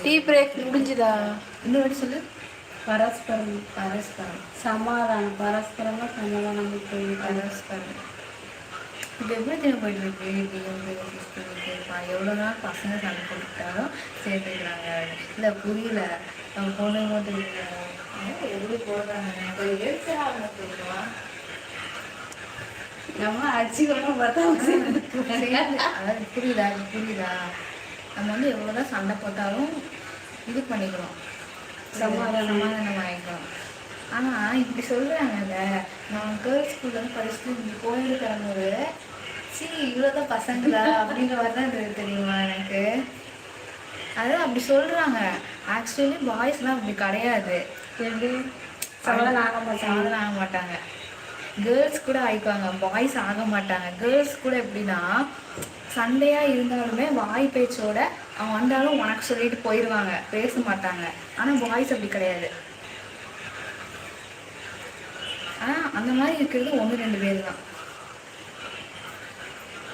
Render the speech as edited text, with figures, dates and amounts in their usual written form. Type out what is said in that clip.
Tea break முடிஞ்சுதா? இன்னொரு வாட்டி சொல்லு. பரஸ்பரம். பரஸ்பரம். சமாதானம். பரஸ்பரமாக சமாதானம். பரஸ்பரம். இப்போ எப்படி தெரியும் போயிட்டுருக்கு? இருப்பான் எவ்வளோ நாள் பசங்க சண்டை போட்டுக்கிட்டாலும் சேர்த்துக்கிறாங்க. இல்லை புரியல, நம்ம பொண்ணு மட்டும் இல்லை எப்படி போடுறாங்க. எடுத்துறாங்க தெரியுமா? நம்ம அடிச்சுக்கணும் பார்த்தா அதாவது புரியுதா? புரியுதா? நம்ம வந்து எவ்வளோதான் சண்டை போட்டாலும் இது பண்ணிக்கிறோம், சமாதானம் ஆகிக்கிறோம். ஆனால் இப்படி சொல்கிறாங்கல்ல, நான் கேர்ள்ஸ் ஸ்கூல்லேருந்து படிச்சுட்டு இப்படி கோயில் கிளம்பும்போது இவ்வளோதான் பசங்களா அப்படின்ற மாதிரி தான் இருக்குது தெரியுமா எனக்கு. அதான் அப்படி சொல்கிறாங்க. ஆக்சுவலி பாய்ஸ்லாம் அப்படி கிடையாது. எப்படி சமாதானம் ஆக மாட்டாங்க. கேர்ள்ஸ் கூட ஆயிக்குவாங்க, பாய்ஸ் ஆக மாட்டாங்க. கேர்ள்ஸ் கூட எப்படின்னா சண்டையாக இருந்தாலுமே வாய் பேச்சோட அவன் வந்தாலும் உனக்கு சொல்லிட்டு போயிடுவாங்க, பேச மாட்டாங்க. ஆனால் பாய்ஸ் அப்படி கிடையாது. ஆனால் அந்த மாதிரி இருக்கிறது 1-2 பேர் தான்.